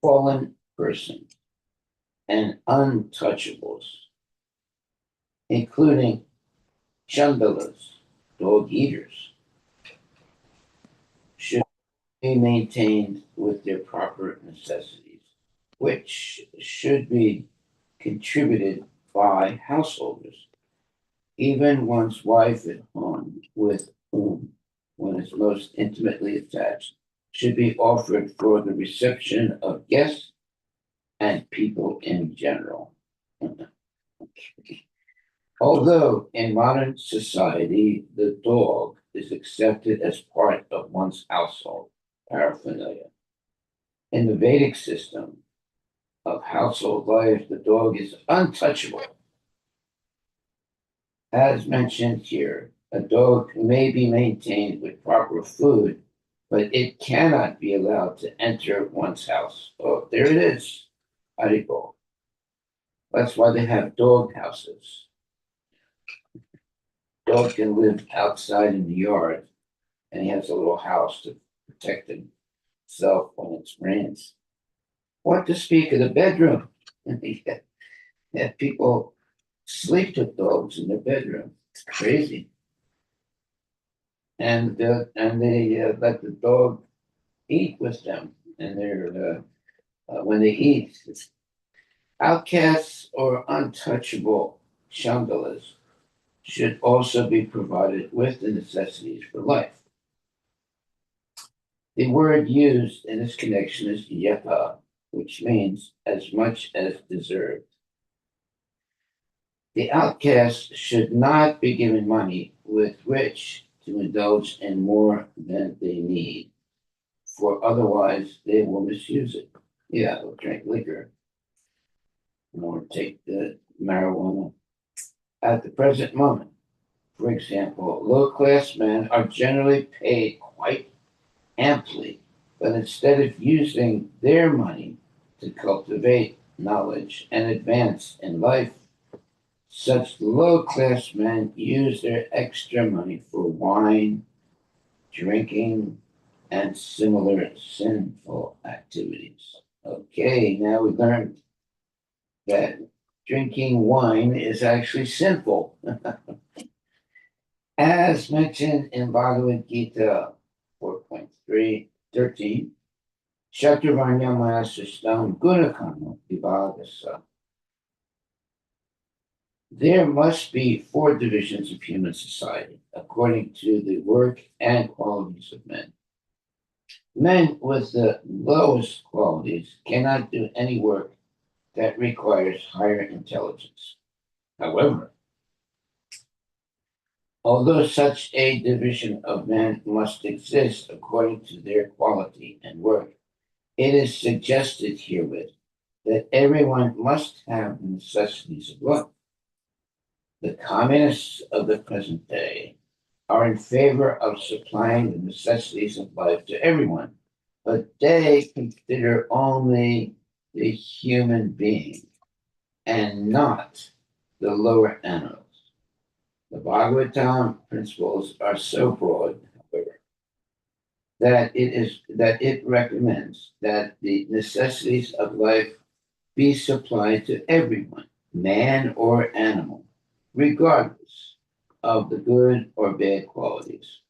fallen persons and untouchables, including chandalas, dog eaters, should be maintained with their proper necessities, which should be contributed by householders, even one's wife at home, with whom one is most intimately attached, should be offered for the reception of guests and people in general. Although in modern society the dog is accepted as part of one's household paraphernalia, in the Vedic system of household life, the dog is untouchable. As mentioned here, a dog may be maintained with proper food, but it cannot be allowed to enter one's house. Oh, there it is. Haribo. That's why they have dog houses. Dog can live outside in the yard, and he has a little house to protect himself when it rains. What to speak of the bedroom? Yeah, people sleep with dogs in their bedroom. It's crazy. And they let the dog eat with them, and they're when they eat, outcasts or untouchable shangalas should also be provided with the necessities for life. The word used in this connection is yapa, which means as much as deserved. The outcast should not be given money with which to indulge in more than they need, for otherwise they will misuse it. Yeah, they'll drink liquor or take the marijuana. At the present moment, for example, low class men are generally paid quite amply, but instead of using their money to cultivate knowledge and advance in life, such low class men use their extra money for wine, drinking, and similar sinful activities. Okay, now we learned that drinking wine is actually sinful. As mentioned in Bhagavad Gita 4.313, Shaturvanya Manasistam Gunakama Vibhagasa. There must be four divisions of human society according to the work and qualities of men. Men with the lowest qualities cannot do any work that requires higher intelligence. However, although such a division of men must exist according to their quality and work, it is suggested herewith that everyone must have the necessities of life. The communists of the present day are in favor of supplying the necessities of life to everyone, but they consider only the human being and not the lower animals. The Bhagavatam principles are so broad, however, that it recommends that the necessities of life be supplied to everyone, man or animal, regardless of the good or bad qualities.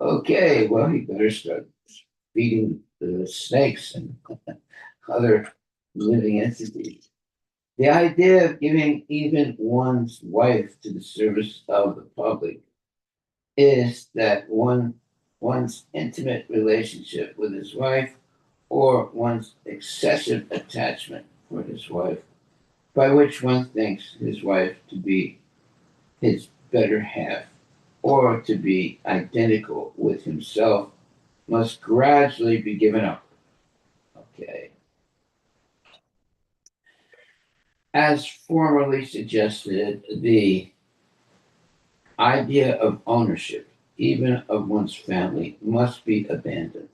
Okay, well, you better start feeding the snakes and other living entities. The idea of giving even one's wife to the service of the public is that one's intimate relationship with his wife or one's excessive attachment for his wife, by which one thinks his wife to be his better half or to be identical with himself, must gradually be given up. Okay. As formerly suggested, the idea of ownership, even of one's family, must be abandoned.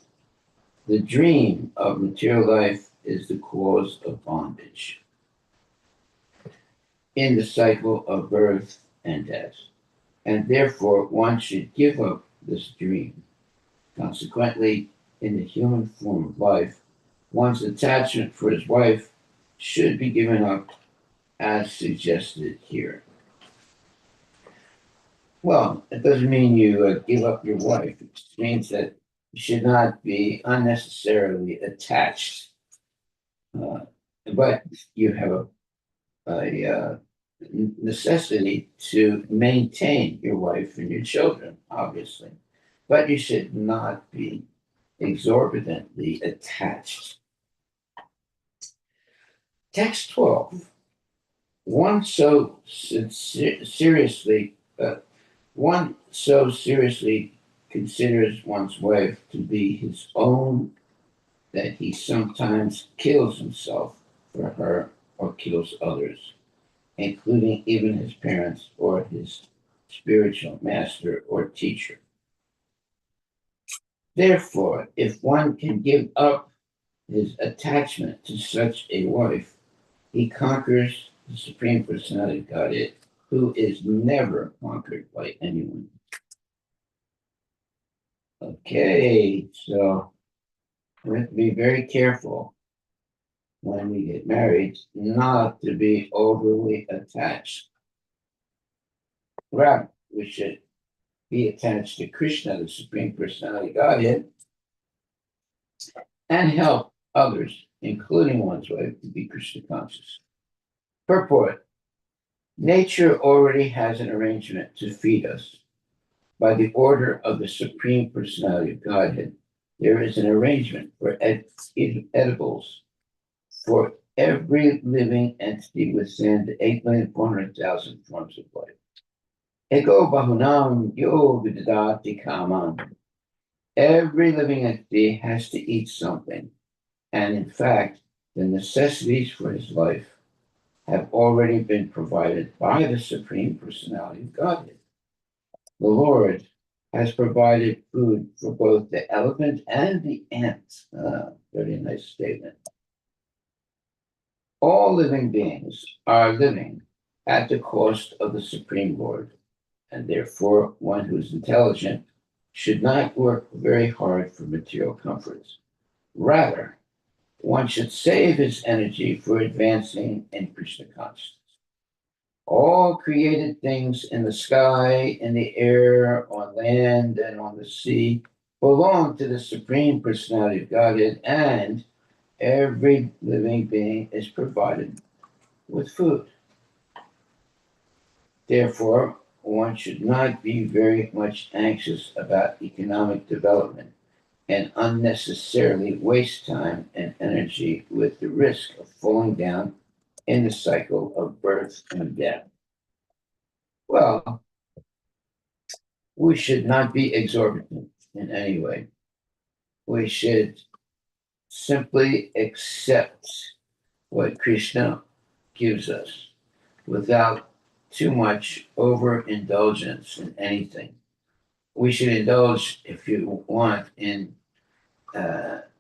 The dream of material life is the cause of bondage in the cycle of birth and death, and therefore one should give up this dream. Consequently, in the human form of life, one's attachment for his wife should be given up as suggested here. Well, it doesn't mean you give up your wife. It just means that you should not be unnecessarily attached. But you have a necessity to maintain your wife and your children, obviously. But you should not be exorbitantly attached. Text 12. One so seriously considers one's wife to be his own that he sometimes kills himself for her or kills others, including even his parents or his spiritual master or teacher. Therefore, if one can give up his attachment to such a wife, he conquers the Supreme Personality of Godhead, who is never conquered by anyone. Okay, so we have to be very careful when we get married not to be overly attached. Rather, we should be attached to Krishna, the Supreme Personality of Godhead, and help others, including one's wife, to be Krishna conscious. Purport. Nature already has an arrangement to feed us. By the order of the Supreme Personality of Godhead, there is an arrangement for edibles for every living entity within the 8,400,000 forms of life. Ego bahunam yo vidadati kaman. Every living entity has to eat something, and in fact, the necessities for his life have already been provided by the Supreme Personality of Godhead. The Lord has provided food for both the elephant and the ant. Very nice statement. All living beings are living at the cost of the Supreme Lord, and therefore one who is intelligent should not work very hard for material comforts. Rather, one should save his energy for advancing in Krishna consciousness. All created things in the sky, in the air, on land, and on the sea belong to the Supreme Personality of Godhead, and every living being is provided with food. Therefore, one should not be very much anxious about economic development and unnecessarily waste time and energy with the risk of falling down in the cycle of birth and death. Well, we should not be exorbitant in any way. We should simply accept what Krishna gives us without too much overindulgence in anything. We should indulge, if you want, in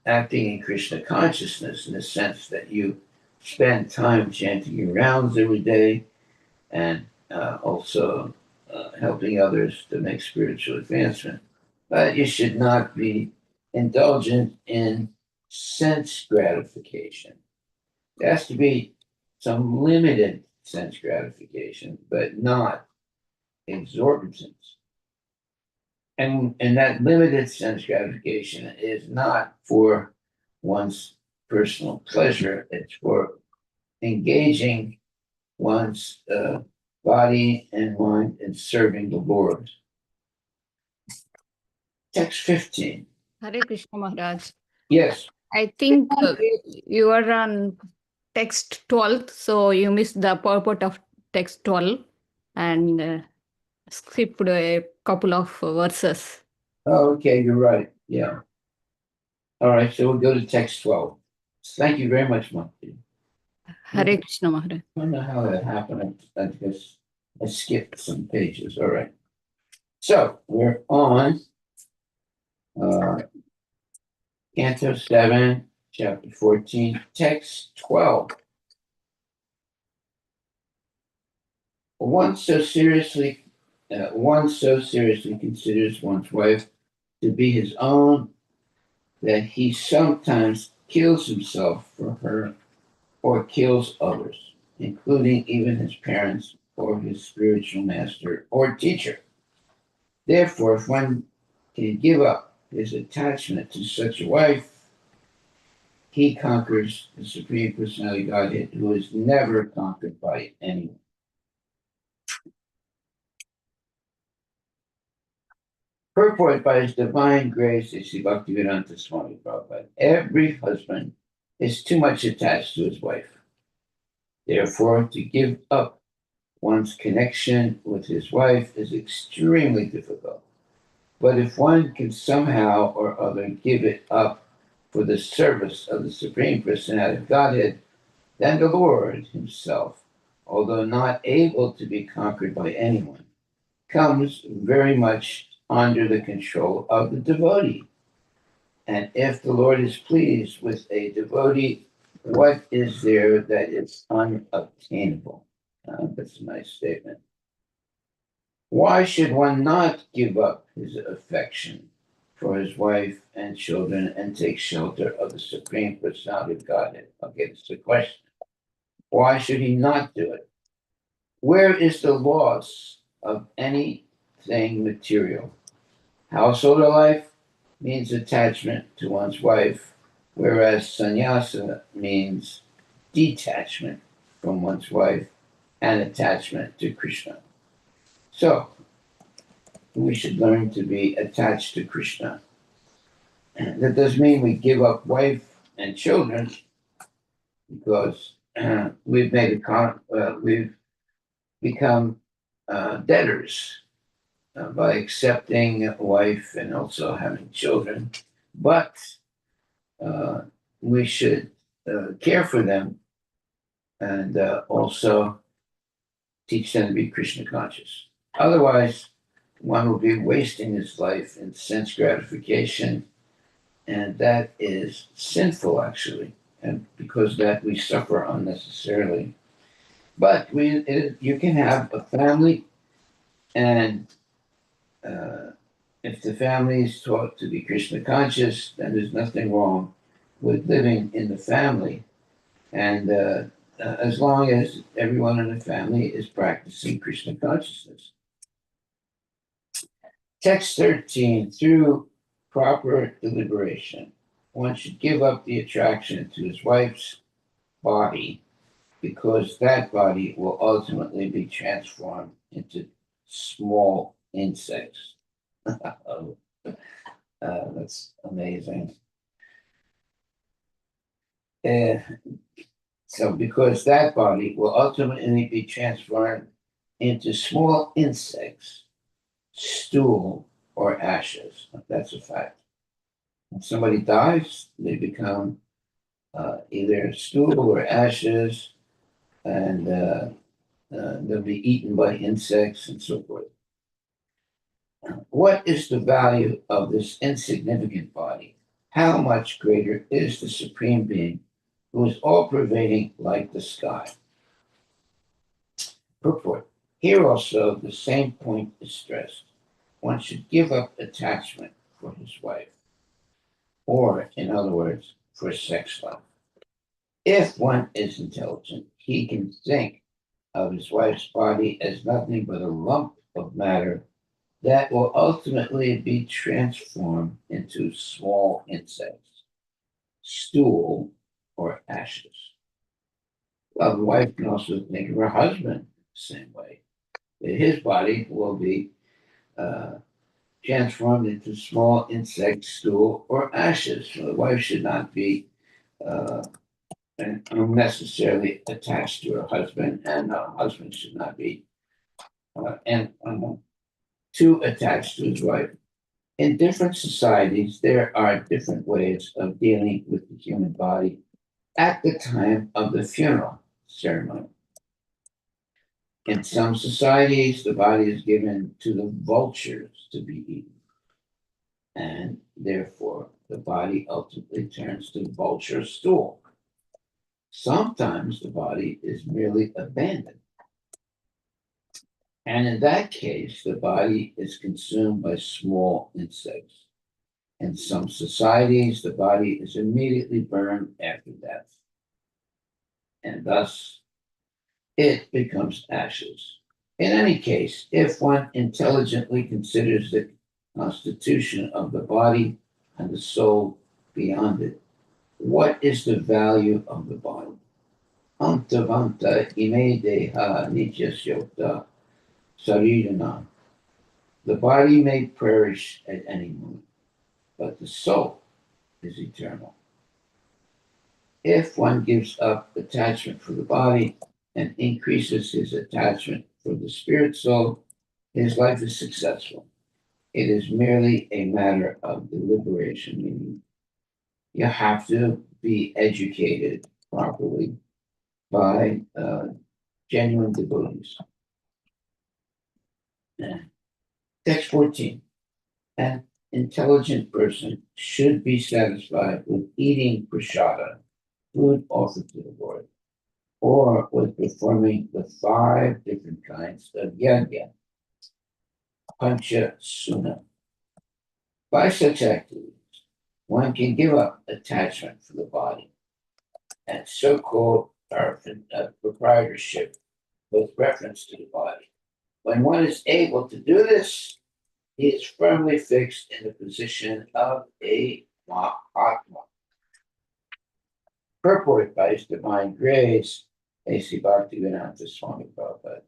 acting in Krishna consciousness in the sense that you spend time chanting your rounds every day and also helping others to make spiritual advancement. But you should not be indulgent in sense gratification. There has to be some limited sense gratification, but not exorbitant. And that limited sense gratification is not for one's personal pleasure, it's for engaging one's body and mind in serving the Lord. Text 15. Hare Krishna Maharaj. Yes. I think you are on text 12, so you missed the purport of text 12 and skipped a couple of verses. Oh, okay, you're right. Yeah. All right, so we'll go to text 12. Thank you very much, Monty. Hare Krishna Maharaj. I don't know how that happened. I guess I skipped some pages. All right. So we're on Canto 7, Chapter 14, Text 12. One so seriously considers one's wife to be his own that he sometimes kills himself for her or kills others, including even his parents or his spiritual master or teacher. Therefore, if one can give up his attachment to such a wife, he conquers the Supreme Personality Godhead, who is never conquered by anyone. Purport by his divine grace, Sri Bhaktivedanta Swami Prabhupada, every husband is too much attached to his wife. Therefore, to give up one's connection with his wife is extremely difficult. But if one can somehow or other give it up for the service of the Supreme Personality of Godhead, then the Lord himself, although not able to be conquered by anyone, comes very much under the control of the devotee. And if the Lord is pleased with a devotee, what is there that is unobtainable? That's a nice statement. Why should one not give up his affection for his wife and children and take shelter of the Supreme Personality of Godhead? Okay, that's the question. Why should he not do it? Where is the loss of anything material? Household life means attachment to one's wife, whereas sannyasa means detachment from one's wife and attachment to Krishna. So, we should learn to be attached to Krishna. That doesn't mean we give up wife and children, because we've become debtors by accepting a wife and also having children. But we should care for them and also teach them to be Krishna conscious. Otherwise, one will be wasting his life in sense gratification, and that is sinful, actually, and because that we suffer unnecessarily. But you can have a family, and if the family is taught to be Krishna conscious, then there's nothing wrong with living in the family. And as long as everyone in the family is practicing Krishna consciousness. Text 13, through proper deliberation, one should give up the attraction to his wife's body, because that body will ultimately be transformed into small insects. That's amazing. So, because that body will ultimately be transformed into small insects, stool, or ashes. That's a fact. When somebody dies, they become either stool or ashes, and they'll be eaten by insects and so forth. What is the value of this insignificant body? How much greater is the Supreme Being, who is all pervading like the sky? Purport. Here also the same point is stressed. One should give up attachment for his wife, or, in other words, for sex life. If one is intelligent, he can think of his wife's body as nothing but a lump of matter that will ultimately be transformed into small insects, stool, or ashes. Well, the wife can also think of her husband the same way. That his body will be transformed into small insect stool or ashes. So the wife should not be unnecessarily attached to her husband, and the husband should not be too attached to his wife. In different societies, there are different ways of dealing with the human body at the time of the funeral ceremony. In some societies, the body is given to the vultures to be eaten, and therefore the body ultimately turns to vulture stool. Sometimes the body is merely abandoned, and in that case, the body is consumed by small insects. In some societies, the body is immediately burned after death, and thus it becomes ashes. In any case, if one intelligently considers the constitution of the body and the soul beyond it, what is the value of the body? Antavanta ime deha nityasya sarirana. The body may perish at any moment, but the soul is eternal. If one gives up attachment for the body and increases his attachment for the spirit soul, his life is successful. It is merely a matter of deliberation, meaning you have to be educated properly by genuine devotees. Text 14. An intelligent person should be satisfied with eating prasada, food offered to the Lord, or with performing the 5 different kinds of yajna, pancha suna. By such activities, one can give up attachment for the body and so-called proprietorship with reference to the body. When one is able to do this, he is firmly fixed in the position of a Mahatma. Purport by His Divine Grace, A.C. Bhaktivedanta Swami Prabhupada.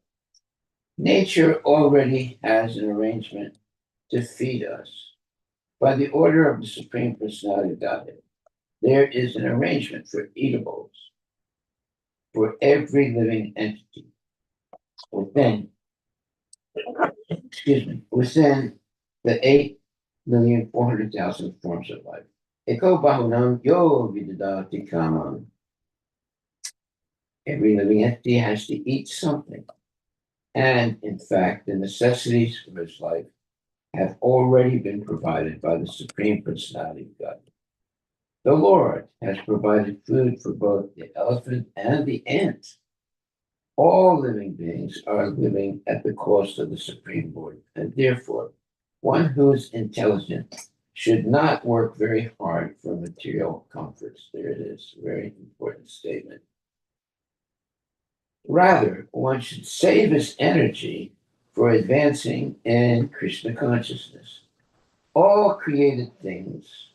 Nature already has an arrangement to feed us. By the order of the Supreme Personality of Godhead, there is an arrangement for eatables for every living entity within, within the 8,400,000 forms of life. Eko bahunam yo vidadati kamam. Every living entity has to eat something. And in fact, the necessities for his life have already been provided by the Supreme Personality of God. The Lord has provided food for both the elephant and the ant. All living beings are living at the cost of the Supreme Lord, and therefore, one who is intelligent should not work very hard for material comforts. There it is, a very important statement. Rather, one should save his energy for advancing in Krishna consciousness. All created things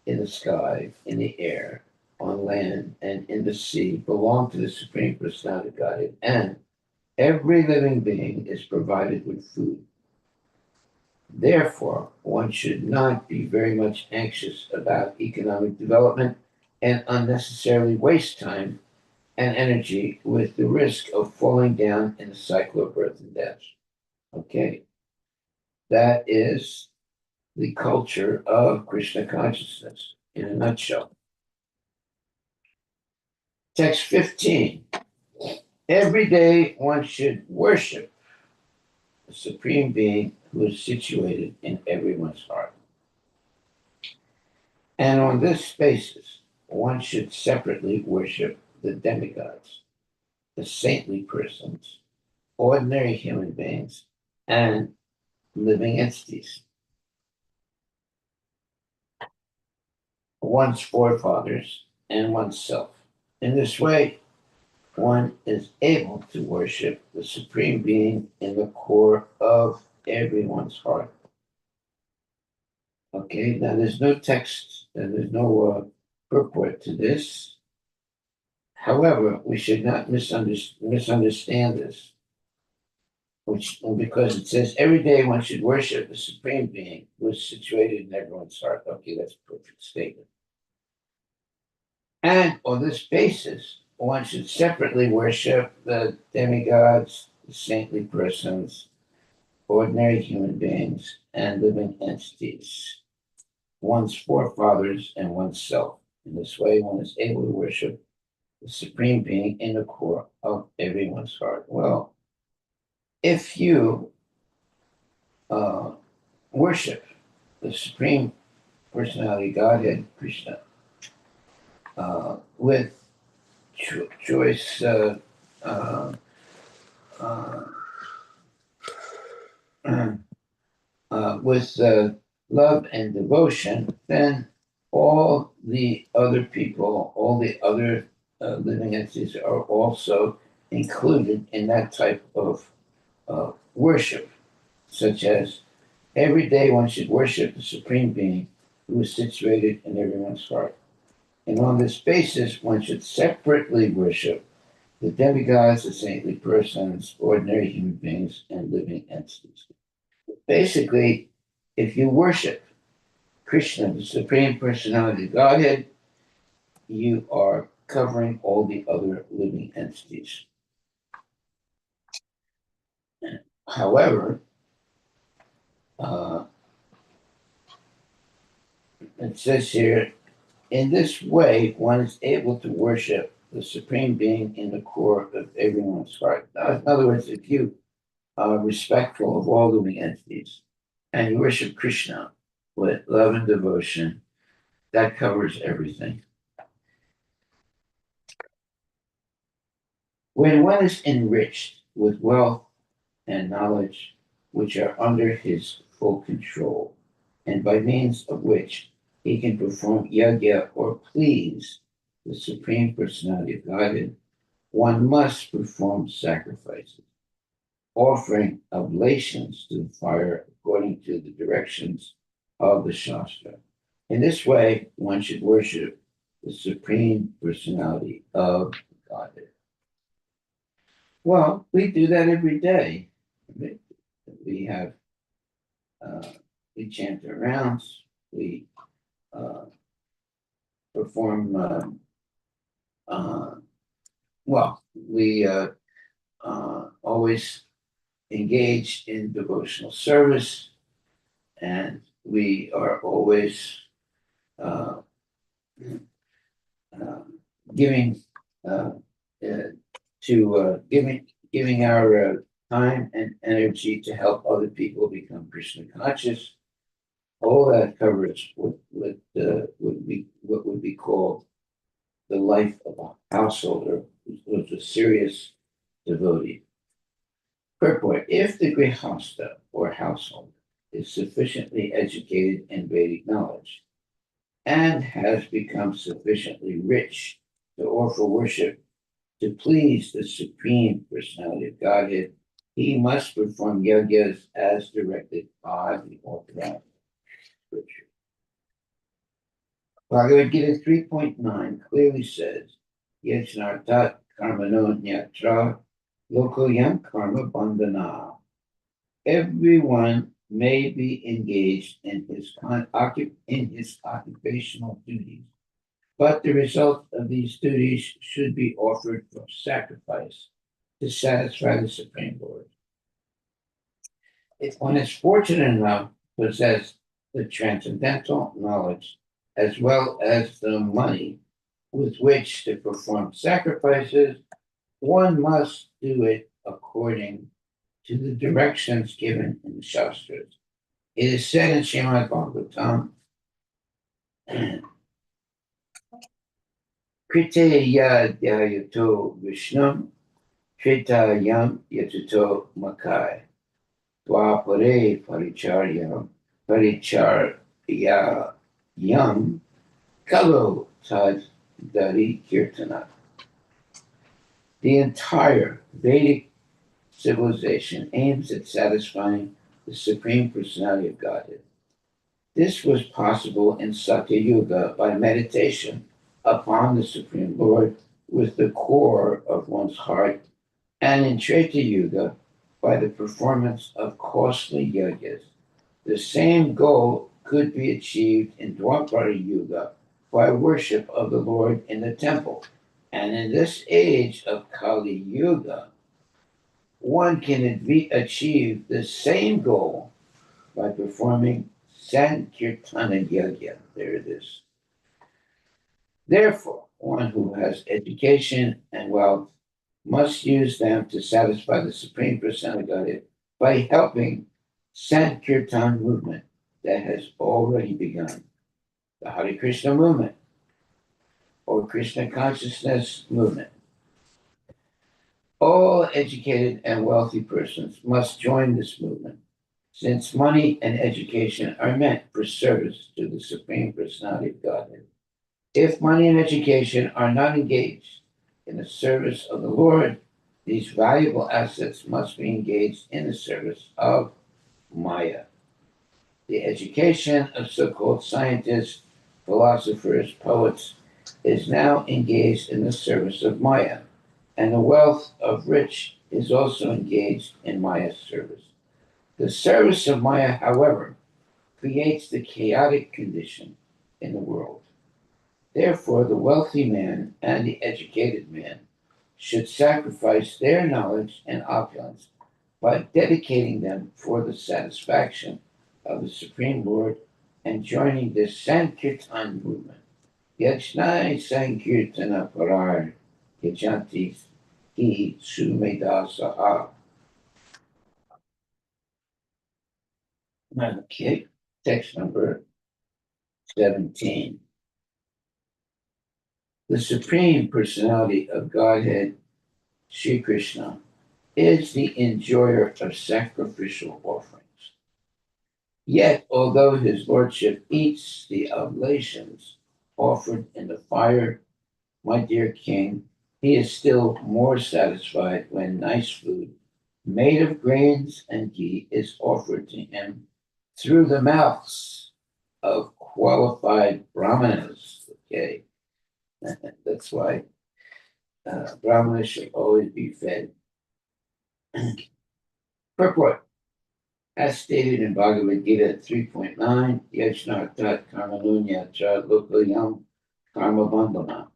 in the sky, in the air, on land, and in the sea belong to the Supreme Personality of Godhead, and every living being is provided with food. Therefore, one should not be very much anxious about economic development and unnecessarily waste time and energy with the risk of falling down in the cycle of birth and death. Okay, that is the culture of Krishna consciousness in a nutshell. Text 15. Every day one should worship the Supreme Being who is situated in everyone's heart. And on this basis, one should separately worship the demigods, the saintly persons, ordinary human beings, and living entities. One's forefathers and oneself. In this way, one is able to worship the Supreme Being in the core of everyone's heart. Okay, now there's no text and there's no purport to this. However, we should not misunderstand this, because it says every day one should worship the Supreme Being who is situated in everyone's heart. Okay, that's a perfect statement. And on this basis, one should separately worship the demigods, the saintly persons, ordinary human beings, and living entities, one's forefathers and oneself. In this way, one is able to worship the Supreme Being in the core of everyone's heart. Well, if you worship the Supreme Personality, Godhead, Krishna, with choice, uh, with love and devotion, then all the other people, all the other living entities are also included in that type of worship, such as every day one should worship the Supreme Being who is situated in everyone's heart. And on this basis, one should separately worship the demigods, the saintly persons, ordinary human beings, and living entities. Basically, if you worship Krishna, the Supreme Personality of Godhead, you are covering all the other living entities. However, uh, it says here, in this way, one is able to worship the Supreme Being in the core of everyone's heart. Now, in other words, if you are respectful of all living entities and you worship Krishna with love and devotion, that covers everything. When one is enriched with wealth and knowledge which are under his full control, and by means of which he can perform yajna or please the Supreme Personality of Godhead, one must perform sacrifices, offering oblations to the fire according to the directions of the Shastra. In this way, one should worship the Supreme Personality of Godhead. Well, we do that every day. We have, we chant our rounds, we uh, perform, we always engage in devotional service, and we are always uh, uh, giving uh, giving our time and energy to help other people become Krishna conscious. All that covers what would be called the life of a householder who was a serious devotee. Purport: if the grihasta or householder is sufficiently educated in Vedic knowledge and has become sufficiently rich to offer worship to please the Supreme Personality of Godhead, he must perform yajnas as directed by the authorized scripture. Bhagavad Gita 3.9 clearly says, Yajnartat karmano nyatra lokoyam karma bandhana. Everyone may be engaged in his occupational duties, but the result of these duties should be offered for sacrifice to satisfy the Supreme Lord. If one is fortunate enough to possess the transcendental knowledge as well as the money with which to perform sacrifices, one must do it according to the directions given in the Shastras. It is said in Srimad Bhagavatam, Krite yadyayato Vishnam, Tretayam yatuto Makai, Dwapare paricharyam, Kalo tad dari kirtana. The entire Vedic civilization aims at satisfying the Supreme Personality of Godhead. This was possible in Satya Yuga by meditation upon the Supreme Lord with the core of one's heart, and in Treta Yuga by the performance of costly yajnas. The same goal could be achieved in Dwapara Yuga by worship of the Lord in the temple. And in this age of Kali Yuga, one can achieve the same goal by performing Sankirtana Yajna. There it is. Therefore, one who has education and wealth must use them to satisfy the Supreme Personality of Godhead by helping Sankirtan movement that has already begun. The Hare Krishna movement or Krishna consciousness movement. All educated and wealthy persons must join this movement since money and education are meant for service to the Supreme Personality of Godhead. If money and education are not engaged in the service of the Lord, these valuable assets must be engaged in the service of Maya. The education of so-called scientists, philosophers, poets is now engaged in the service of Maya, and the wealth of rich is also engaged in Maya's service. The service of Maya, however, creates the chaotic condition in the world. Therefore, the wealthy man and the educated man should sacrifice their knowledge and opulence by dedicating them for the satisfaction of the Supreme Lord and joining the Sankirtan movement. Yajnai Sankirtana Parar Yajanti Hi Sumeda Saha. Okay, text number 17. The Supreme Personality of Godhead, Sri Krishna, is the enjoyer of sacrificial offerings. Yet, although his lordship eats the oblations offered in the fire, my dear king, he is still more satisfied when nice food made of grains and ghee is offered to him through the mouths of qualified brahmanas. Okay, that's why brahmanas should always be fed. Purport. As stated in Bhagavad Gita 3.9, Yajnartat Karmanunya Cha Lokayam Karma Bandhana.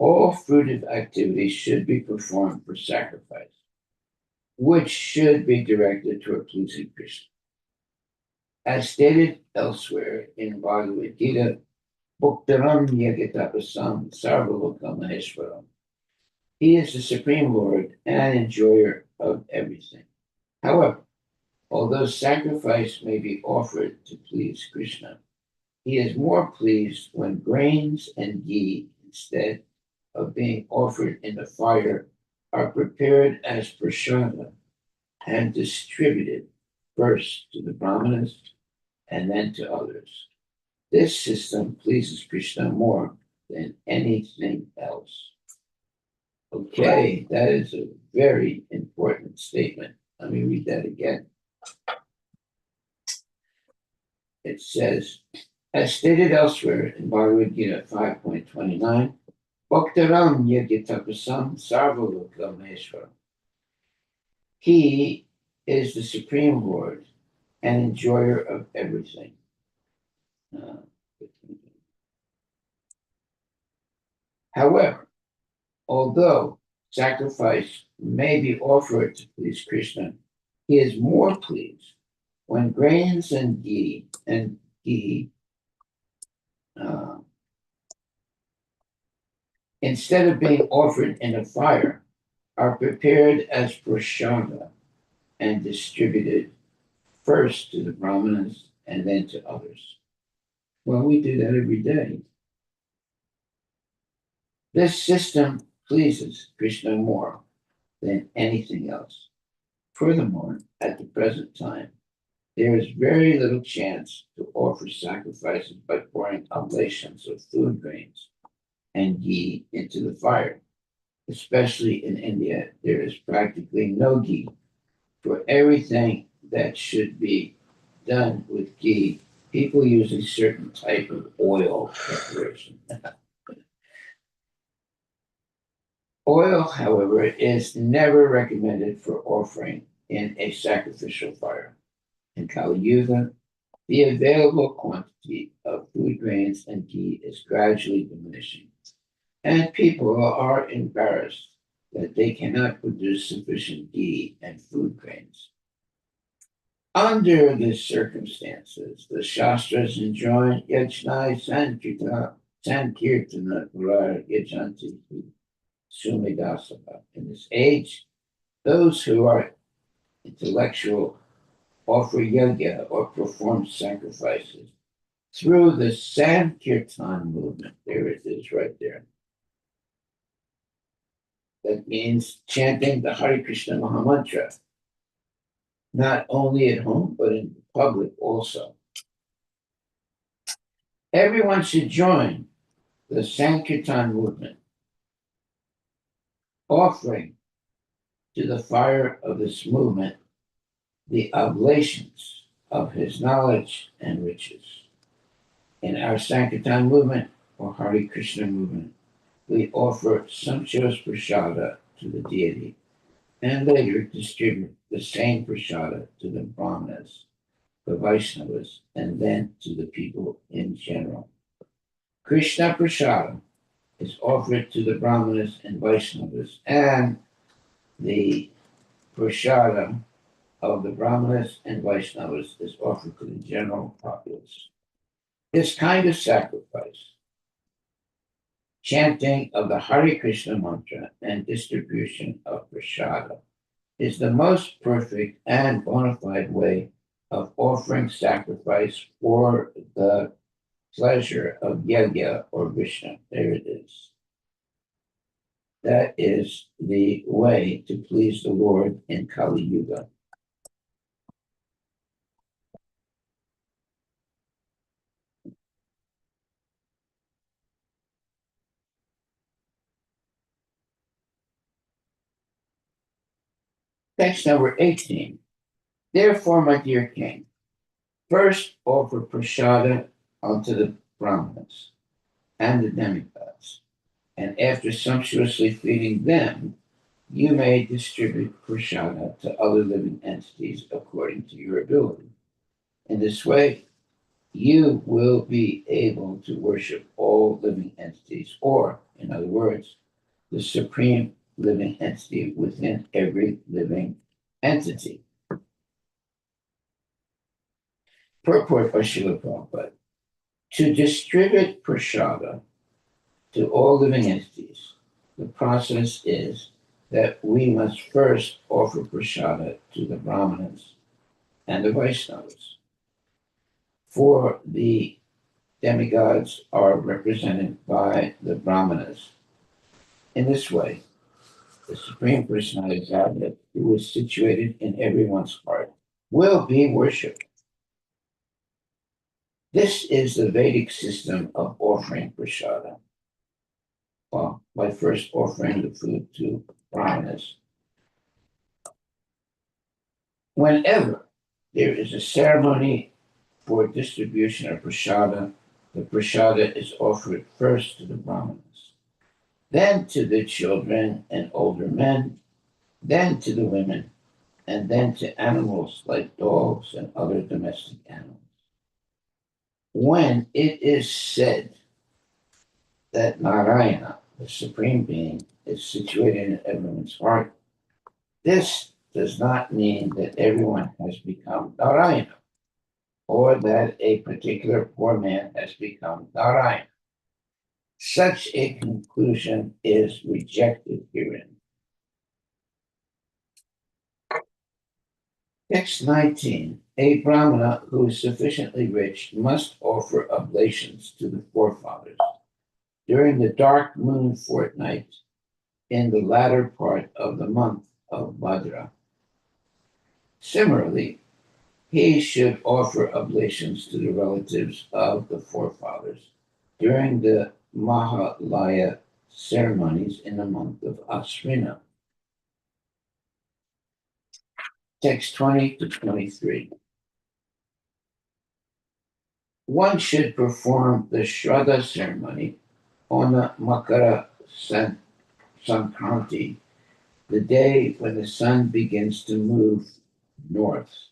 All fruitive activities should be performed for sacrifice, which should be directed toward pleasing Krishna. As stated elsewhere in Bhagavad Gita, Bhaktaram Yagatapasam Sarvalokam Maheshwaram. He is the Supreme Lord and enjoyer of everything. However, although sacrifice may be offered to please Krishna, he is more pleased when grains and ghee, instead of being offered in the fire, are prepared as prasada and distributed first to the brahmanas and then to others. This system pleases Krishna more than anything else. Okay, that is a very important statement. Let me read that again. It says, as stated elsewhere in Bhagavad Gita 5.29, Bhaktaram Yajatapasam Sarvalokam Maheshwaram. He is the Supreme Lord and enjoyer of everything. However, although sacrifice may be offered to please Krishna, he is more pleased when grains and ghee instead of being offered in a fire, are prepared as prasada and distributed first to the brahmanas and then to others. Well, we do that every day. This system pleases Krishna more than anything else. Furthermore, at the present time, there is very little chance to offer sacrifices by pouring oblations of food grains and ghee into the fire. Especially in India, there is practically no ghee. For everything that should be done with ghee, people use a certain type of oil preparation. Oil, however, is never recommended for offering in a sacrificial fire. In Kali Yuga, the available quantity of food grains and ghee is gradually diminishing, and people are embarrassed that they cannot produce sufficient ghee and food grains. Under these circumstances, the Shastras enjoin Yajnai Sankirtana Purar Yajanti Sumedasava. In this age, those who are intellectual offer yajna or perform sacrifices through the Sankirtan movement. There it is right there. That means chanting the Hare Krishna Mahamantra. not only at home, but in public also. Everyone should join the Sankirtan movement, offering to the fire of this movement the oblations of his knowledge and riches. In our Sankirtan movement or Hare Krishna movement, we offer sumptuous prasada to the deity and later distribute the same prasada to the Brahmanas, the Vaishnavas, and then to the people in general. Krishna prasada is offered to the Brahmanas and Vaishnavas, and the prasada of the Brahmanas and Vaishnavas is offered to the general populace. This kind of sacrifice, chanting of the Hare Krishna mantra and distribution of prasada, is the most perfect and bona fide way of offering sacrifice for the pleasure of Yajna or Vishnu. There it is. That is the way to please the Lord in Kali Yuga. Text number 18. Therefore, my dear king, first offer prasada unto the Brahmanas and the demigods, and after sumptuously feeding them, you may distribute prasada to other living entities according to your ability. In this way, you will be able to worship all living entities, or, in other words, the supreme living entity within every living entity. Purport by Srila Prabhupada. To distribute prasada to all living entities, the process is that we must first offer prasada to the Brahmanas and the Vaishnavas. For the demigods are represented by the Brahmanas. In this way, the Supreme Personality of Godhead, who is situated in everyone's heart, will be worshipped. This is the Vedic system of offering prasada. Well, by first offering the food to Brahmanas. Whenever there is a ceremony for distribution of prasada, the prasada is offered first to the Brahmanas, then to the children and older men, then to the women, and then to animals like dogs and other domestic animals. When it is said that Narayana, the Supreme Being, is situated in everyone's heart, this does not mean that everyone has become Narayana, or that a particular poor man has become Narayana. Such a conclusion is rejected herein. Text 19. A Brahmana who is sufficiently rich must offer oblations to the forefathers during the dark moon fortnight in the latter part of the month of Bhadra. Similarly, he should offer oblations to the relatives of the forefathers during the Mahalaya ceremonies in the month of Asrina. Text 20 to 23. One should perform the Shraddha ceremony on the Makara Sankranti, the day when the sun begins to move north,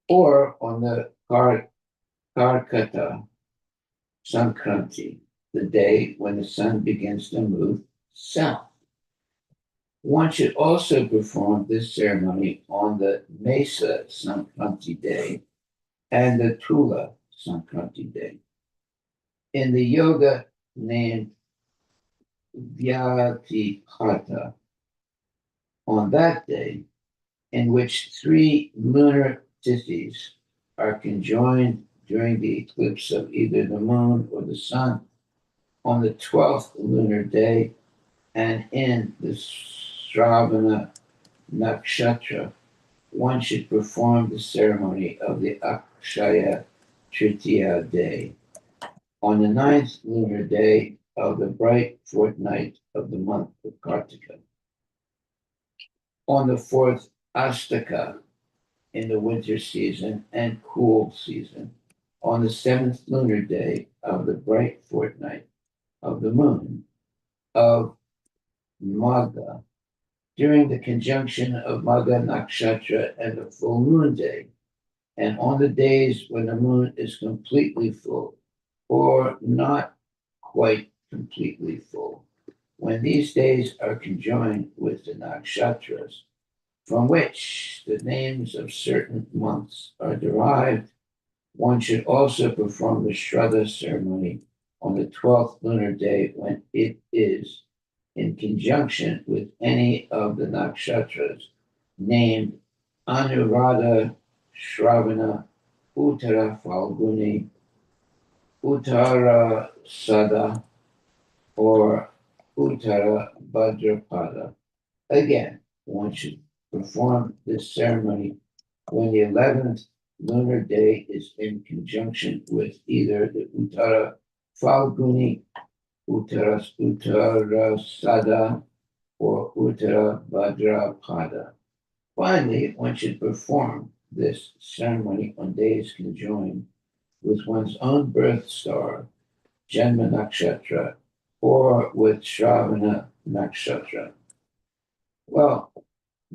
or on the Karkata Sankranti, the day when the sun begins to move south. One should also perform this ceremony on the Mesa Sankranti day and the Tula Sankranti day. In the yoga named Vyatipata, on that day, in which 3 lunar tithis are conjoined during the eclipse of either the moon or the sun, on the 12th lunar day, and in the Shravana Nakshatra, one should perform the ceremony of the Akshaya Tritiya day. On the 9th lunar day of the bright fortnight of the month of Kartika. On the 4th Astaka in the winter season and cool season. On the 7th lunar day of the bright fortnight of the moon of Magha, during the conjunction of Magha Nakshatra and the full moon day, and on the days when the moon is completely full or not quite completely full. When these days are conjoined with the nakshatras, from which the names of certain months are derived, one should also perform the Shraddha ceremony on the 12th lunar day when it is in conjunction with any of the nakshatras named Anuradha, Shravana, Uttara Falguni, Uttara Sada, or Uttara Bhadrapada. Again, one should perform this ceremony when the 11th lunar day is in conjunction with either the Uttara Falguni, Uttara Sada, or Uttara Bhadrapada. Finally, one should perform this ceremony on days conjoined with one's own birth star, Janma Nakshatra, or with Shravana Nakshatra. Well,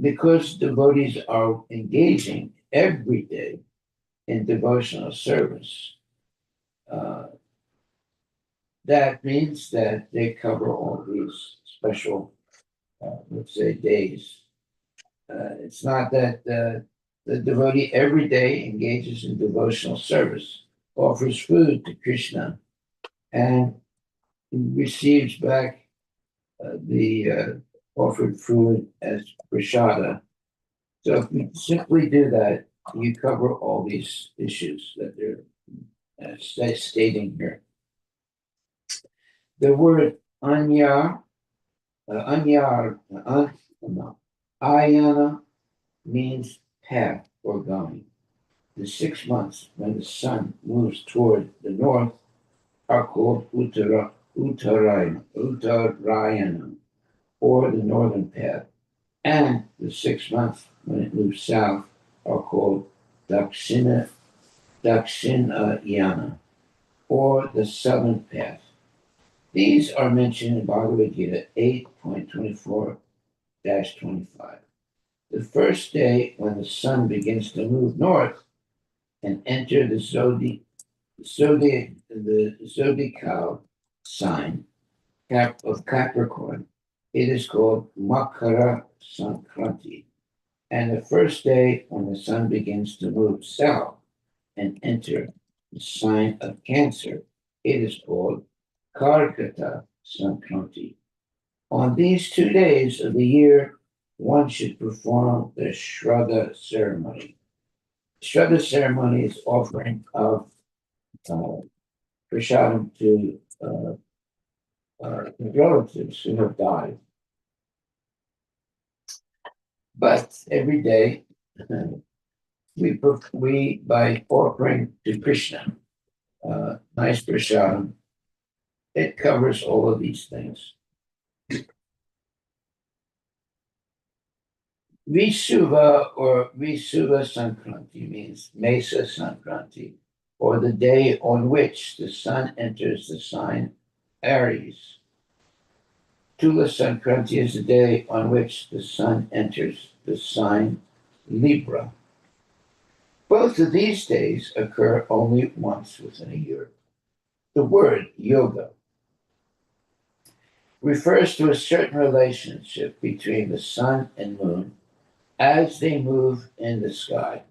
because devotees are engaging every day in devotional service, that means that they cover all these special, let's say, days. It's not that the devotee every day engages in devotional service, offers food to Krishna, and receives back the offered food as prasada. So if you simply do that, you cover all these issues that they're stating here. The word anyar, ayana means path or going. The 6 months when the sun moves toward the north are called Uttarayana, or the northern path, and the 6 months when it moves south are called Dakshinayana, or the southern path. These are mentioned in Bhagavad Gita 8.24-25. The first day when the sun begins to move north and enter the zodiacal sign of Capricorn, it is called Makara Sankranti. And the first day when the sun begins to move south and enter the sign of Cancer, it is called Karkata Sankranti. On these 2 days of the year, one should perform the Shraddha ceremony. Shraddha ceremony is offering of prasadam to relatives who have died. But every day, we by offering to Krishna nice prasadam, it covers all of these things. Visuva or Visuva Sankranti means Mesa Sankranti, or the day on which the sun enters the sign Aries. Tula Sankranti is the day on which the sun enters the sign Libra. Both of these days occur only once within a year. The word yoga refers to a certain relationship between the sun and moon as they move in the sky.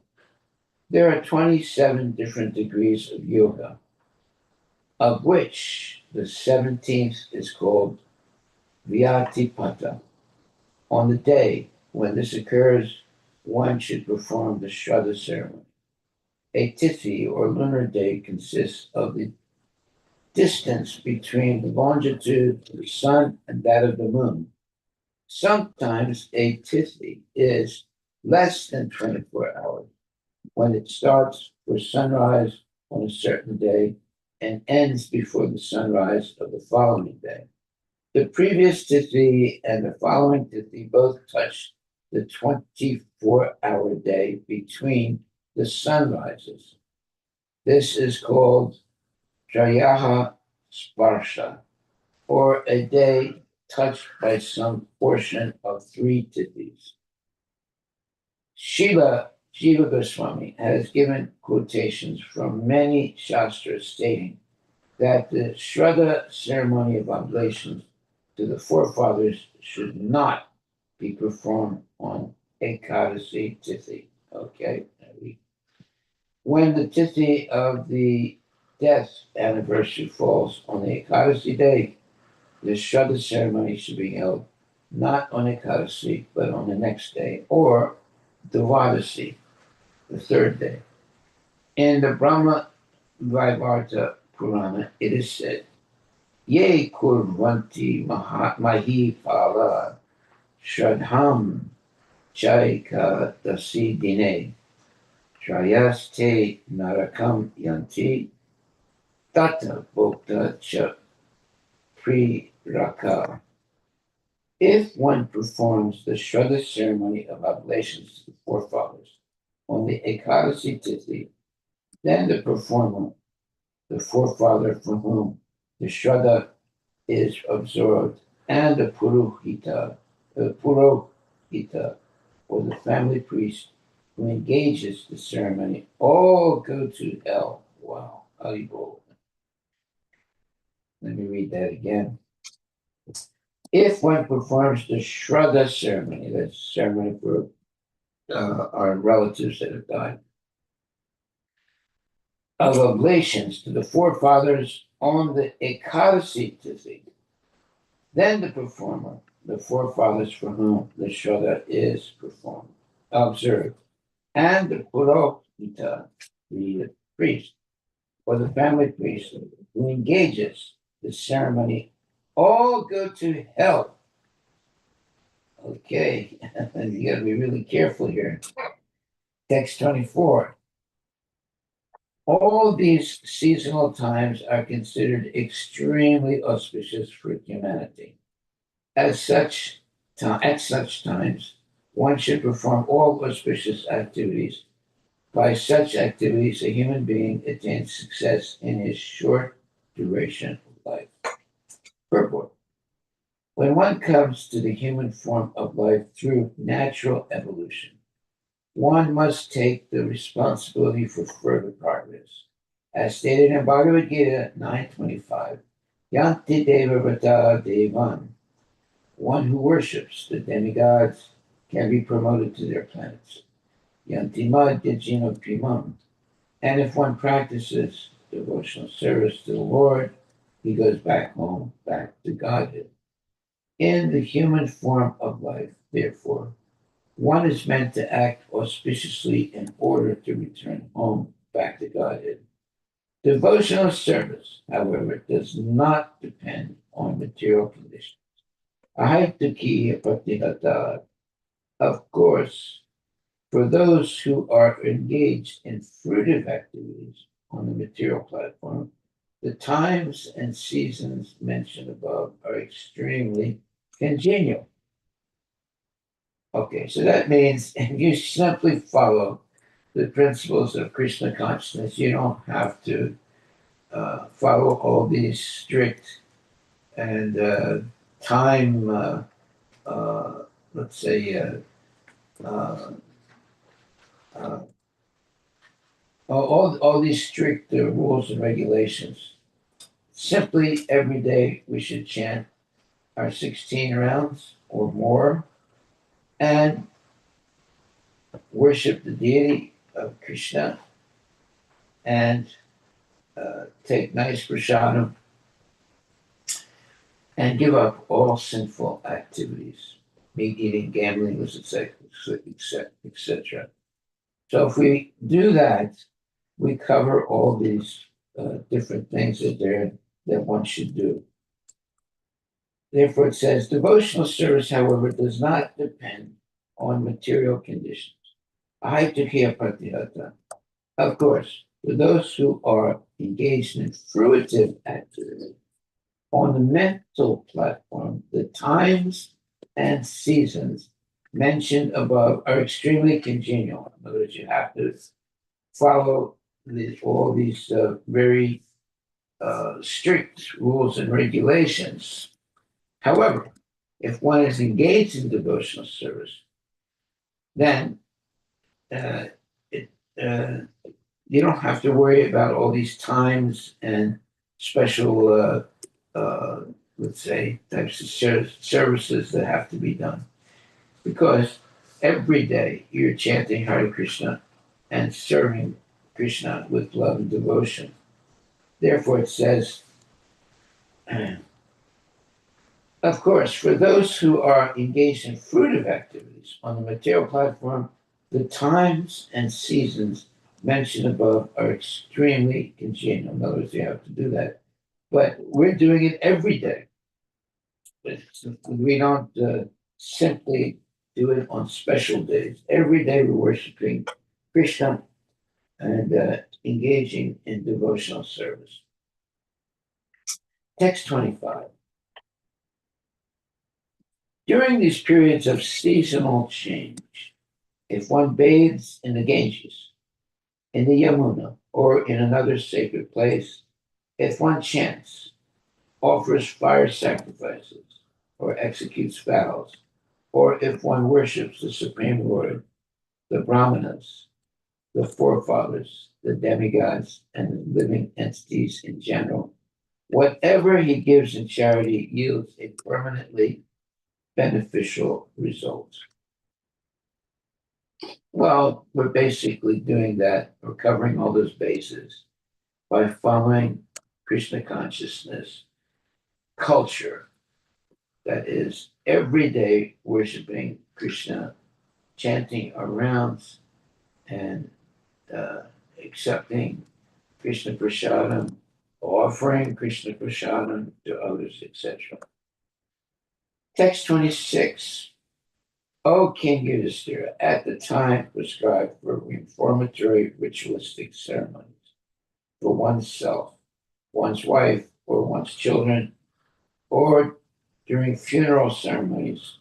There are 27 different degrees of yoga, of which the 17th is called Vyatipata. On the day when this occurs, one should perform the Shraddha ceremony. A tithi or lunar day consists of the distance between the longitude of the sun and that of the moon. Sometimes a tithi is less than 24 hours when it starts for sunrise on a certain day and ends before the sunrise of the following day. The previous tithi and the following tithi both touch the 24-hour day between the sunrises. This is called Jayaha Sparsha, or a day touched by some portion of three tithis. Jiva Goswami has given quotations from many shastras stating that the Shraddha ceremony of oblations to the forefathers should not be performed on Ekadasi Tithi. Okay. When the Tithi of the death anniversary falls on the Ekadasi day, the Shraddha ceremony should be held not on Ekadasi, but on the next day, or Dvadasi, the third day. In the Brahma Vaivarta Purana, it is said, Ye kurvanti mahi pala shradham chaika dasi dine trayaste narakam yanti tata bhokta cha priraka. If one performs the Shraddha ceremony of oblations to the forefathers on the Ekadasi Tithi, then the performer, the forefather for whom the Shraddha is absorbed, and the Purohita, or the family priest who engages the ceremony, all go to hell. Wow, Haribol. Let me read that again. If one performs the Shraddha ceremony, that's ceremony for our relatives that have died, of oblations to the forefathers on the Ekadasi Tithi, then the performer, the forefathers for whom the Shraddha is performed, observed, and the Purohita, the priest, or the family priest who engages the ceremony, all go to hell. Okay, you got to be really careful here. Text 24. All these seasonal times are considered extremely auspicious for humanity. At such times, one should perform all auspicious activities. By such activities, a human being attains success in his short duration of life. Purport. When one comes to the human form of life through natural evolution, one must take the responsibility for further progress. As stated in Bhagavad Gita 9:25, Yanti Deva Vrata Devan, one who worships the demigods can be promoted to their planets. Yantima Dejino Pimam. And if one practices devotional service to the Lord, he goes back home, back to Godhead. In the human form of life, therefore, one is meant to act auspiciously in order to return home, back to Godhead. Devotional service, however, does not depend on material conditions. Ahaitukya pratihata. Of course, for those who are engaged in fruitive activities on the material platform, the times and seasons mentioned above are extremely congenial. Okay, so that means if you simply follow the principles of Krishna consciousness, you don't have to follow all these strict and time, let's say, uh, uh, all these strict rules and regulations. Simply every day we should chant our 16 rounds or more and worship the deity of Krishna and take nice prasadam and give up all sinful activities, meat eating, gambling, etc., etc. So if we do that, we cover all these different things that one should do. Therefore, it says devotional service, however, does not depend on material conditions. Aitya pratihata. Of course, for those who are engaged in fruitive activity on the mental platform, the times and seasons mentioned above are extremely congenial. In other words, you have to follow all these very strict rules and regulations. However, if one is engaged in devotional service, then uh, it, you don't have to worry about all these times and special, let's say, types of services that have to be done. Because every day you're chanting Hare Krishna and serving Krishna with love and devotion. Therefore, it says, of course, for those who are engaged in fruitive activities on the material platform, the times and seasons mentioned above are extremely congenial. In other words, you have to do that. But we're doing it every day. We don't simply do it on special days. Every day we're worshiping Krishna and engaging in devotional service. Text 25. During these periods of seasonal change, if one bathes in the Ganges, in the Yamuna, or in another sacred place, if one chants, offers fire sacrifices, or executes vows, or if one worships the Supreme Lord, the Brahmanas, the forefathers, the demigods, and the living entities in general, whatever he gives in charity yields a permanently beneficial result. Well, we're basically doing that. We're covering all those bases by following Krishna consciousness culture. That is, every day worshiping Krishna, chanting our rounds, and accepting Krishna prasadam, offering Krishna prasadam to others, etc. Text 26. O King Yudhisthira, at the time prescribed for reformatory ritualistic ceremonies for oneself, one's wife, or one's children, or during funeral ceremonies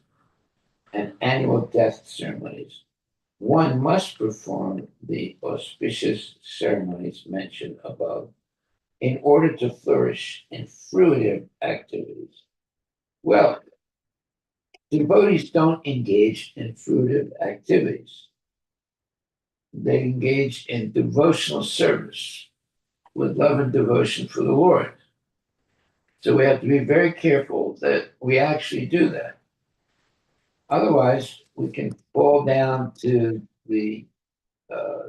and annual death ceremonies, one must perform the auspicious ceremonies mentioned above in order to flourish in fruitive activities. Well, devotees don't engage in fruitive activities. They engage in devotional service with love and devotion for the Lord. So we have to be very careful that we actually do that. Otherwise, we can fall down to the uh,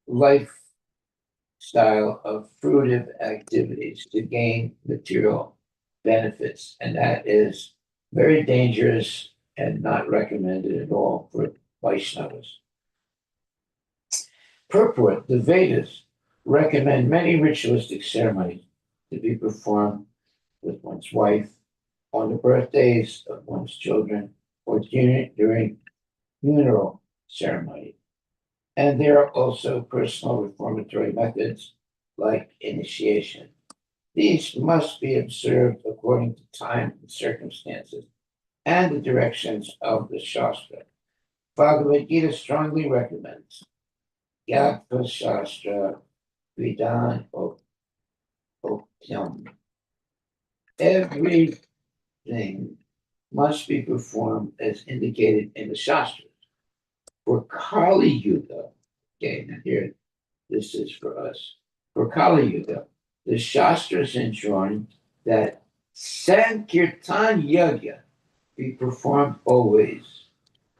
lifestyle of fruitive activities to gain material benefits. And that is very dangerous and not recommended at all for Vaishnavas. Purport: the Vedas recommend many ritualistic ceremonies to be performed with one's wife, on the birthdays of one's children, or during funeral ceremony. And there are also personal reformatory methods like initiation. These must be observed according to time and circumstances and the directions of the Shastra. Bhagavad Gita strongly recommends Yatva Shastra Vidan Okyam. Everything must be performed as indicated in the Shastras. For Kali Yuga, okay, now here, this is for us. For Kali Yuga, the Shastras enjoin that Sankirtan Yajna be performed always.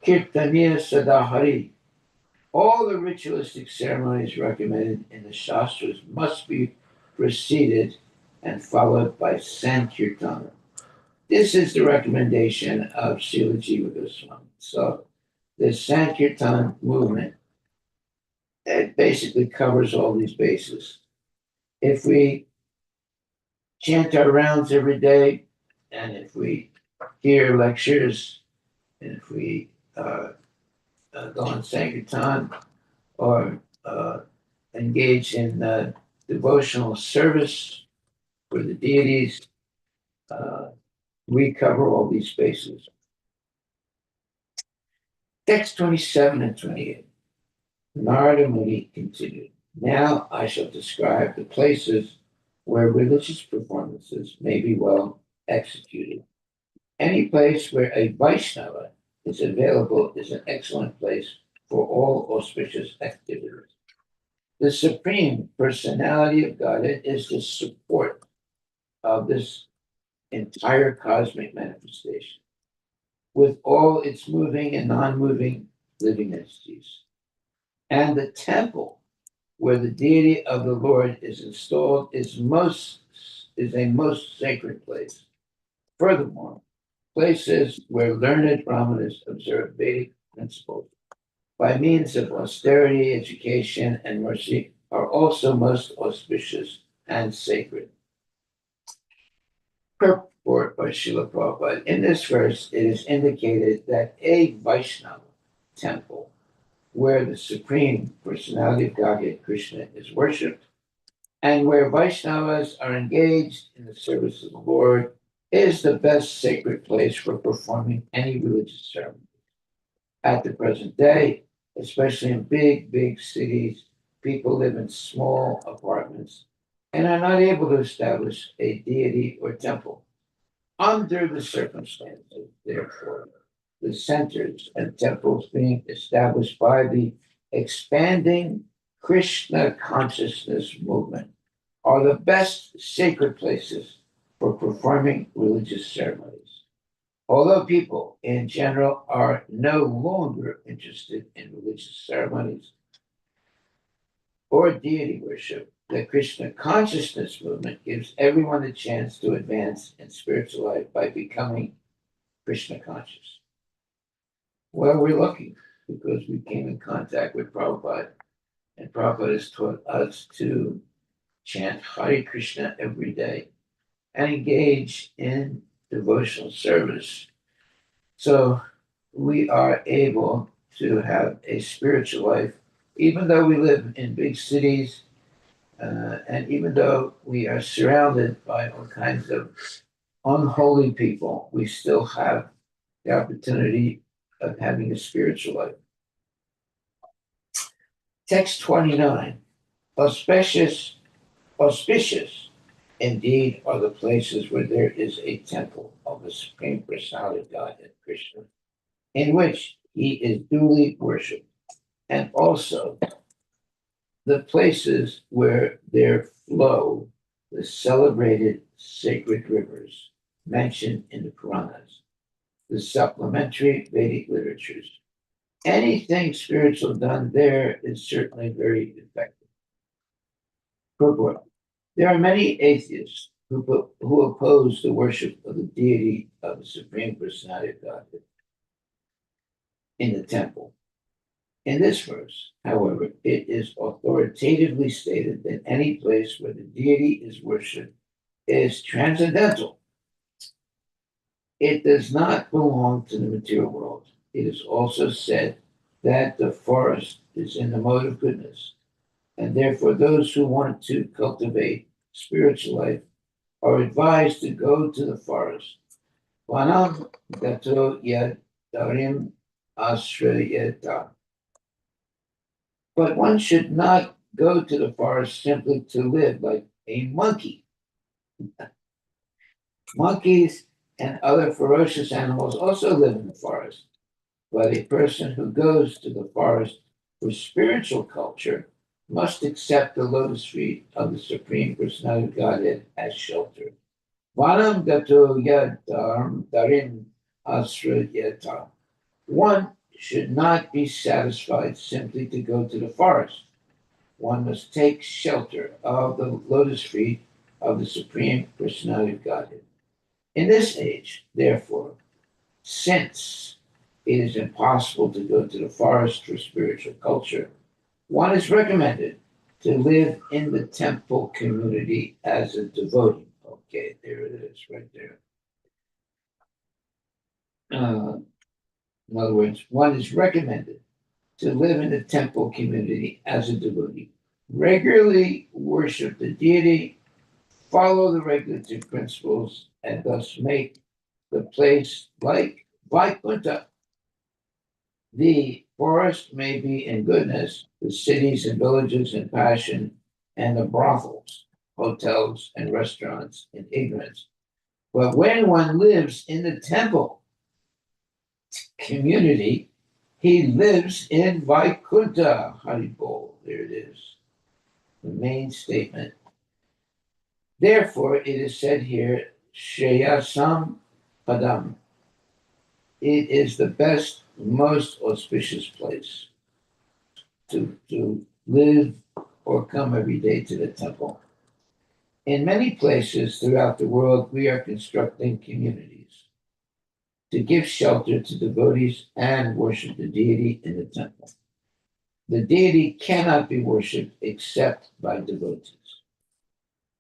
Kirtaniya Sadahari. All the ritualistic ceremonies recommended in the Shastras must be preceded and followed by Sankirtana. This is the recommendation of Srila Jiva Goswami. So the Sankirtan movement, it basically covers all these bases. If we chant our rounds every day, and if we hear lectures, and if we go on Sankirtan or engage in devotional service for the deities, uh, we cover all these bases. Text 27 and 28. Narada Muni continued. Now I shall describe the places where religious performances may be well executed. Any place where a Vaishnava is available is an excellent place for all auspicious activities. The Supreme Personality of Godhead is the support of this entire cosmic manifestation, with all its moving and non-moving living entities. And the temple where the deity of the Lord is installed is a most sacred place. Furthermore, places where learned Brahmanas observe Vedic principles by means of austerity, education, and mercy are also most auspicious and sacred. Purport by Srila Prabhupada. In this verse, it is indicated that a Vaishnava temple where the Supreme Personality of Godhead Krishna is worshipped and where Vaishnavas are engaged in the service of the Lord is the best sacred place for performing any religious ceremony. At the present day, especially in big cities, people live in small apartments and are not able to establish a deity or temple. Under the circumstances, therefore, the centers and temples being established by the expanding Krishna consciousness movement are the best sacred places for performing religious ceremonies. Although people in general are no longer interested in religious ceremonies or deity worship, the Krishna consciousness movement gives everyone a chance to advance in spiritual life by becoming Krishna conscious. Well, we're lucky because we came in contact with Prabhupada, and Prabhupada has taught us to chant Hare Krishna every day and engage in devotional service. So we are able to have a spiritual life, even though we live in big cities, and even though we are surrounded by all kinds of unholy people, we still have the opportunity of having a spiritual life. Text 29. Auspicious indeed are the places where there is a temple of the Supreme Personality of Godhead Krishna, in which he is duly worshipped, and also the places where there flow the celebrated sacred rivers mentioned in the Puranas, the supplementary Vedic literatures. Anything spiritual done there is certainly very effective. Purport. There are many atheists who oppose the worship of the deity of the Supreme Personality of Godhead in the temple. In this verse, however, it is authoritatively stated that any place where the deity is worshipped is transcendental. It does not belong to the material world. It is also said that the forest is in the mode of goodness, and therefore those who want to cultivate spiritual life are advised to go to the forest. Vanam gato yad darim ashrayeta. But one should not go to the forest simply to live like a monkey. Monkeys and other ferocious animals also live in the forest, but a person who goes to the forest for spiritual culture must accept the lotus feet of the Supreme Personality of Godhead as shelter. Vanam gato yad darim asrayeta. One should not be satisfied simply to go to the forest. One must take shelter of the lotus feet of the Supreme Personality of Godhead. In this age, therefore, since it is impossible to go to the forest for spiritual culture, one is recommended to live in the temple community as a devotee. Okay, there it is, right there. in other words, one is recommended to live in a temple community as a devotee, regularly worship the deity, follow the regulative principles, and thus make the place like Vaikuntha. The forest may be in goodness, the cities and villages in passion, and the brothels, hotels, and restaurants in ignorance. But when one lives in the temple community, he lives in Vaikuntha. Haribol, there it is, the main statement. Therefore, it is said here, Shreyasam Padam. It is the best, most auspicious place to live or come every day to the temple. In many places throughout the world, we are constructing communities to give shelter to devotees and worship the deity in the temple. The deity cannot be worshipped except by devotees.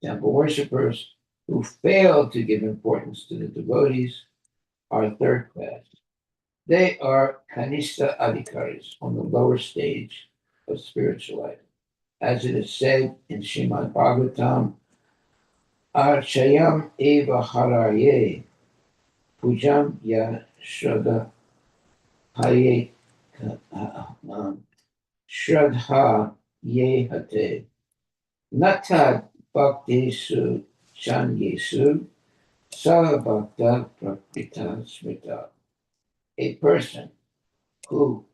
Temple worshippers who fail to give importance to the devotees are third class. They are Kanishta Adhikaris on the lower stage of spiritual life. As it is said in Srimad Bhagavatam, Archayam eva haraye pujam ya shraddha haye shraddha ye hate natad bhaktesu chanyesu sarabhakta prakrita smita. A person who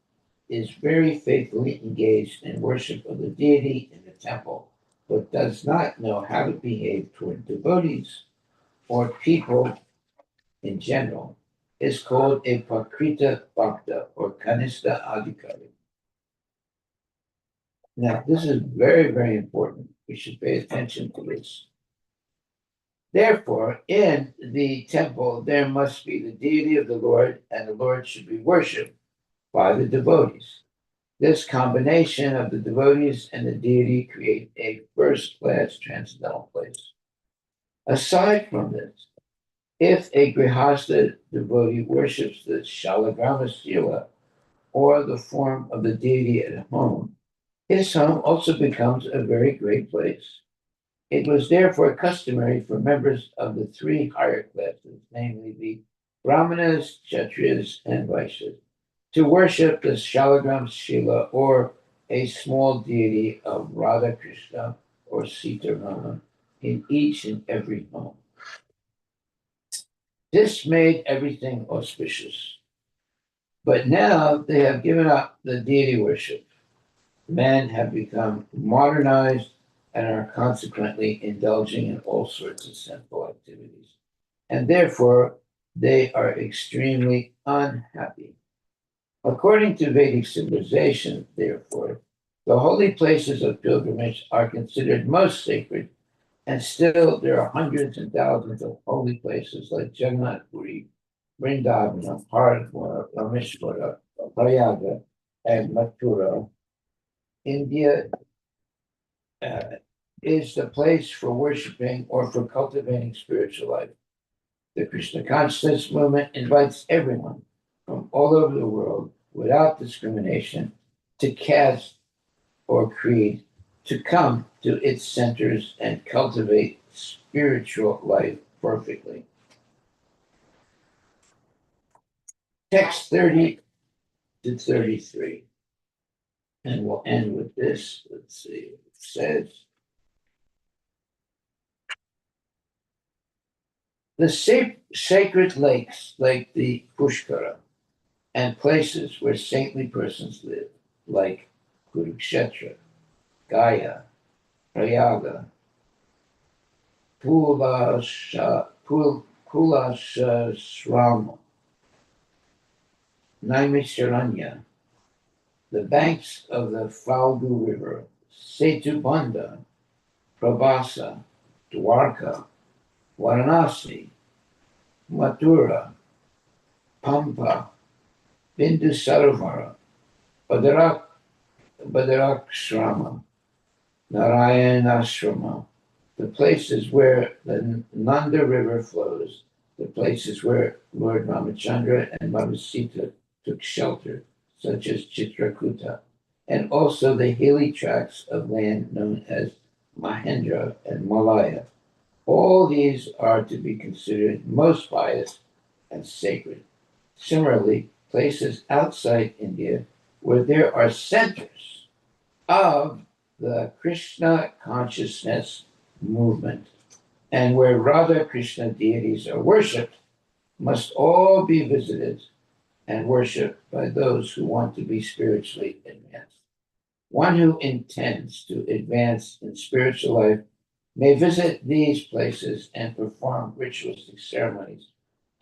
is very faithfully engaged in worship of the deity in the temple, but does not know how to behave toward devotees or people in general, is called a Prakrita Bhakta or Kanista Adhikari. Now, this is very, very important. We should pay attention to this. Therefore, in the temple, there must be the deity of the Lord, and the Lord should be worshipped by the devotees. This combination of the devotees and the deity create a first-class transcendental place. Aside from this, if a grihasta devotee worships the Shalagrama Sila or the form of the deity at home, his home also becomes a very great place. It was therefore customary for members of the three higher classes, namely the Brahmanas, Kshatriyas, and Vaishyas, to worship the Shalagram Shila or a small deity of Radha Krishna or Sita Rama in each and every home. This made everything auspicious. But now they have given up the deity worship. Men have become modernized and are consequently indulging in all sorts of sinful activities. And therefore, they are extremely unhappy. According to Vedic civilization, therefore, the holy places of pilgrimage are considered most sacred, and still there are hundreds and thousands of holy places like Jagannath Puri, Vrindavana, Haridwar, Rameshwara, Prayaga, and Mathura. India is the place for worshiping or for cultivating spiritual life. The Krishna consciousness movement invites everyone from all over the world without discrimination to caste or creed to come to its centers and cultivate spiritual life perfectly. Text 30 to 33. And we'll end with this. Let's see. It says, the sacred lakes like the Pushkara and places where saintly persons live, like Kurukshetra, Gaya, Prayaga, Kulashrama, Naimisharanya, the banks of the Falgu River, Setubanda, Prabhasa, Dwarka, Varanasi, Mathura, Pampa, Bindusaravara, Badarakshrama, Narayanashrama, the places where the Nanda River flows, the places where Lord Ramachandra and Mother Sita took shelter, such as Chitrakuta, and also the hilly tracts of land known as Mahendra and Malaya. All these are to be considered most pious and sacred. Similarly, places outside India where there are centers of the Krishna consciousness movement and where Radha Krishna deities are worshipped must all be visited and worshipped by those who want to be spiritually advanced. One who intends to advance in spiritual life may visit these places and perform ritualistic ceremonies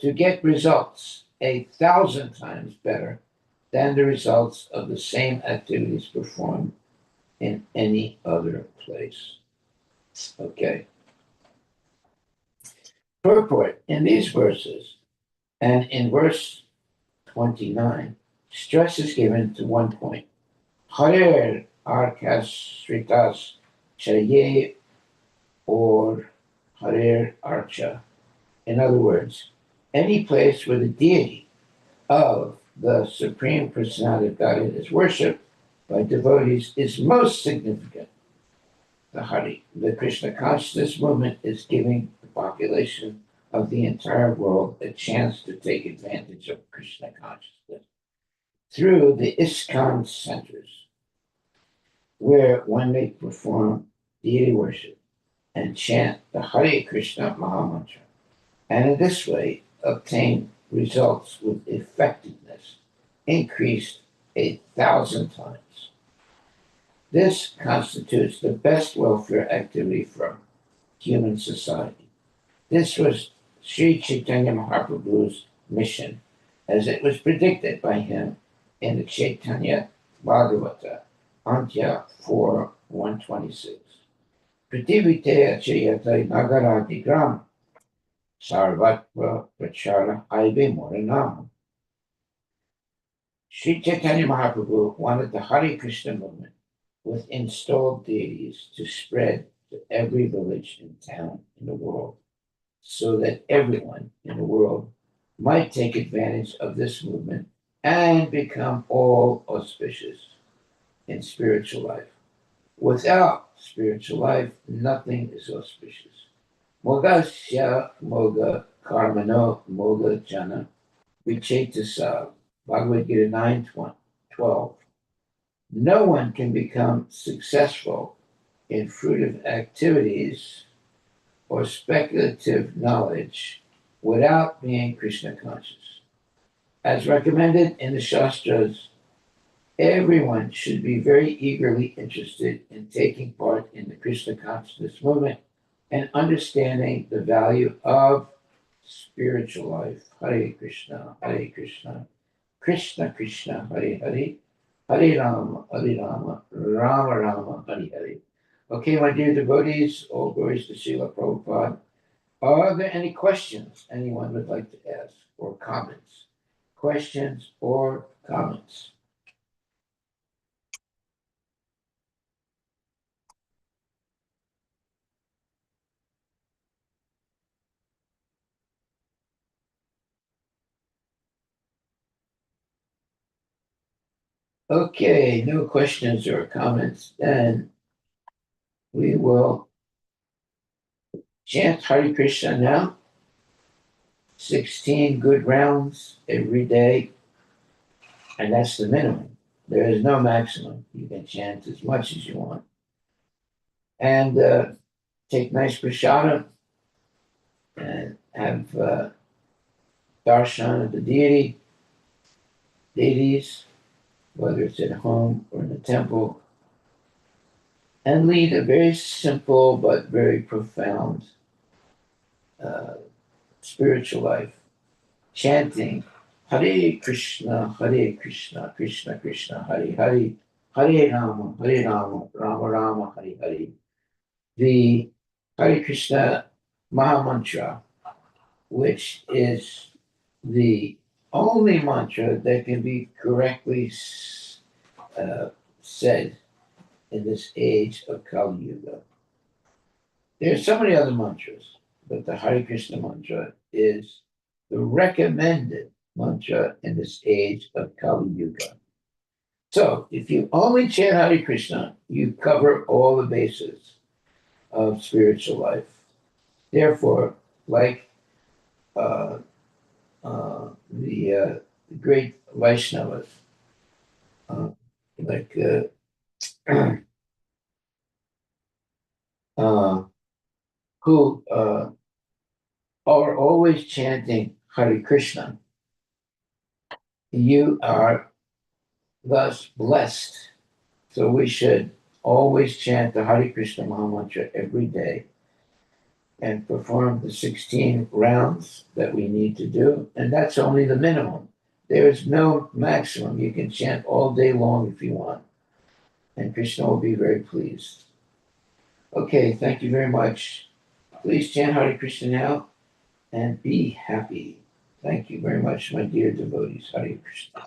to get results 1,000 times better than the results of the same activities performed in any other place. Okay. Purport in these verses and in verse 29, stress is given to one point. Harer Arkasritas Chaye or Harer Archa. In other words, any place where the deity of the Supreme Personality of Godhead is worshipped by devotees is most significant. The Hari, the Krishna consciousness movement, is giving the population of the entire world a chance to take advantage of Krishna consciousness through the ISKCON centers, where one may perform deity worship and chant the Hare Krishna Mahamantra, and in this way obtain results with effectiveness increased 1,000 times. This constitutes the best welfare activity for human society. This was Sri Chaitanya Mahaprabhu's mission, as it was predicted by him in the Chaitanya Bhagavata, Antya 4:126. Prativiteya Chayate Nagarati Gram Sarvatra Prachara Aive Moranam. Sri Chaitanya Mahaprabhu wanted the Hare Krishna movement with installed deities to spread to every village and town in the world, so that everyone in the world might take advantage of this movement and become all auspicious in spiritual life. Without spiritual life, nothing is auspicious. Mogasya moga karmano moga jana vichetasa. Bhagavad Gita 9:12. No one can become successful in fruitive activities or speculative knowledge without being Krishna conscious. As recommended in the Shastras, everyone should be very eagerly interested in taking part in the Krishna consciousness movement and understanding the value of spiritual life. Hare Krishna, Krishna Krishna, Hare Hare, Hare Rama, Rama Rama, Hare Hare. Okay, my dear devotees, all glories to Srila Prabhupada. Are there any questions anyone would like to ask or comments? Questions or comments? Okay, no questions or comments. Then we will chant Hare Krishna now. 16 good rounds every day, and that's the minimum. There is no maximum. You can chant as much as you want. And take nice prashadam and have darshan of the deities, whether it's at home or in the temple, and lead a very simple but very profound uh, spiritual life, chanting Hare Krishna, Krishna Krishna, Hare Hare, Hare Rama, Rama Rama, Hare Hare. The Hare Krishna Mahamantra, which is the only mantra that can be correctly said in this age of Kali Yuga. There are so many other mantras, but the Hare Krishna mantra is the recommended mantra in this age of Kali Yuga. So if you only chant Hare Krishna, you cover all the bases of spiritual life. Therefore, like the great Vaishnavas, uh, like who are always chanting Hare Krishna, you are thus blessed. So we should always chant the Hare Krishna Mahamantra every day and perform the 16 rounds that we need to do. And that's only the minimum. There is no maximum. You can chant all day long if you want. And Krishna will be very pleased. Okay, thank you very much. Please chant Hare Krishna now and be happy. Thank you very much, my dear devotees. Hare Krishna.